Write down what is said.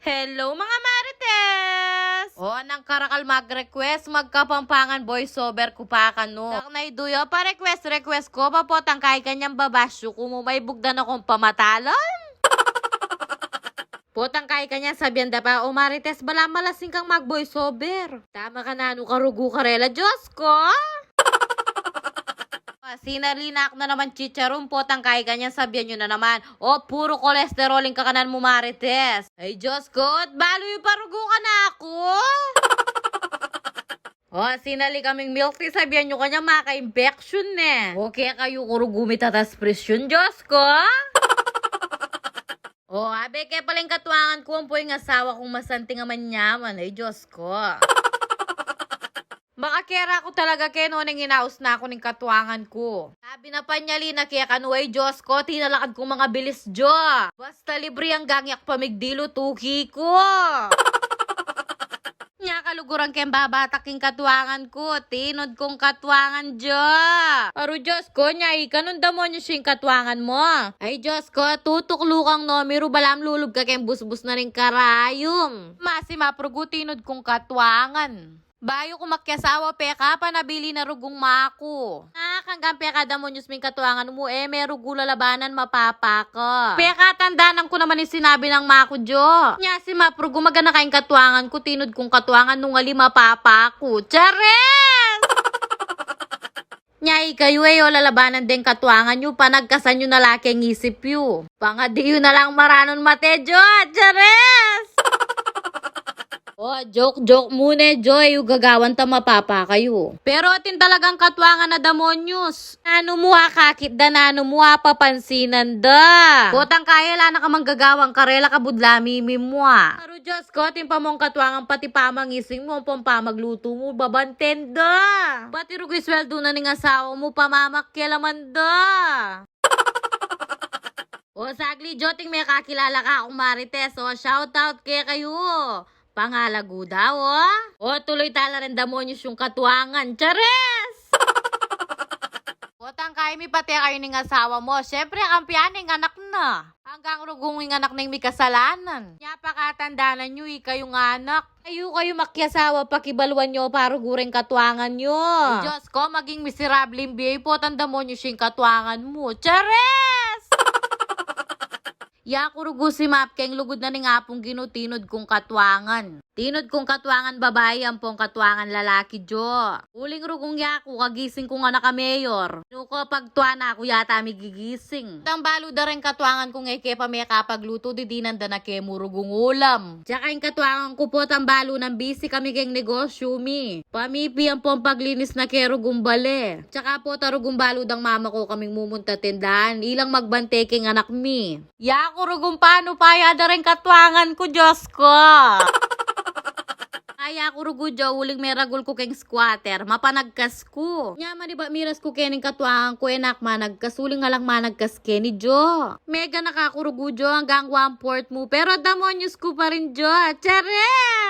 Hello mga Marites! O, nang karakal mag-request, magkapampangan voiceover ko pa ka no. Taknay duyo, pa-request ko, papotang kay kanyang babasyo kung may bugdan akong pamatalan. Potang kay kanya sabihan da pa, o Marites, bala malasing kang mag-voiceover. Tama ka na, ano karugo karela, Diyos ko! Sinalinak na naman chicharon po tangkay ganyan sabihan nyo na naman. O, puro kolesteroling kakanan mo Marites. Ay, Diyos ko, at balo yung parugo ka na ako. O, sinali kaming milk tea, sabihan nyo kanya maka-infection eh. O, kaya kayo kurugumit atas presyon, Diyos ko. O, abe, kaya paling katuangan ko ang po yung asawa kong masanting aman yaman. Ay, Diyos ko. Makakera ko talaga kaya noon ang inaus na ako ng katuangan ko. Sabi na panyali na kaya kanuay Diyos ko, tinalakad kong mga bilis Jo. Basta libre ang gangyak pamigdilo tuki ko. Nya kaluguran kayang babataking katuangan ko, tinod kong katuangan Jo. Pero Diyos ko, nya ikanon damonyo siyang katuangan mo. Ay Diyos ko, tutuklukang numero balam lulub ka kayang busbus na rin karayom. Masi maprugo tinod kong katuangan. Bayo ko makyasawa peka pa nabili na rugong mako. Nakakanggang peka damo nyus ming katuangan mo may rugula labanan mapapa ka. Peka tandanan ko naman yung sinabi ng mako Jo. Nya si maprugo magana kaing katuangan ko tinod kong katuangan nung ali mapapa ko. Chares! Nyay kayo o lalabanan din katuangan nyo pa nagkasan nyo na laki ang isip yu. Pangadiyo na lang maranon mate Jo. Chares! Oh, joke muna, Joy. Gagawan ta mapapa kayo. Pero atin talagang katwangan na demonyos. Ano mo kakit da na ano mo papansinan da. Potang kaya la na ka manggagawang karela ka budlami mo. Pero Diyos ko, atin pa mong katwangan pati pamangising mo, pampamagluto mo, babanten da. Pati rugoy sweldo na ning asawa mo, pamamakyalaman da. O sagli, Joting may kakilala ka akong Marites. O shoutout kaya kayo. Pangalago daw, O, tuloy tala rin demonyos yung katuangan. Chares! Potang kaya mi pati kayo ng asawa mo. Siyempre, kampiyaning anak na. Hanggang rugunging anak ng may kasalanan. Napakatandanan nyo, kayong anak. Kayo makyasawa, pakibaluan nyo, paruguring katuangan nyo. Ay, Diyos ko, maging miserabling biyay po, tandamonyos yung katuangan mo. Chares! Ya kurugo si Map keng lugod na ni nga pong ginutinod kong katwangan. Tinod kong katwangan babae ang pong katwangan lalaki Jo. Uling rugong yaku kagising ko nga naka-mayor. Nuko pagtuan ako yata may gigising. Tang balo da rin katwangan kong eke pa may kapagluto di dinanda na ke murugong ulam. Tsaka yung katwangan ko po tang balo ng busy kami keng negosyo mi. Pamipi ang pong paglinis na ke rugong bale. Tsaka po tarugong balo dang mama ko kaming mumunta tindahan. Ilang magbante keng anak mi. Ya kurugong paano paya da rin katwangan ko Diyos ko. Kaya ako rugo uling may ragol ko keng squatter, mapanagkas ko. Nya di ba miras ko kening katuangan ko enak managkasuling nga lang managkas keni Jo. Mega nakakurugo Jo hanggang 1/4 mo pero demonyos ko pa rin Jo. Chares!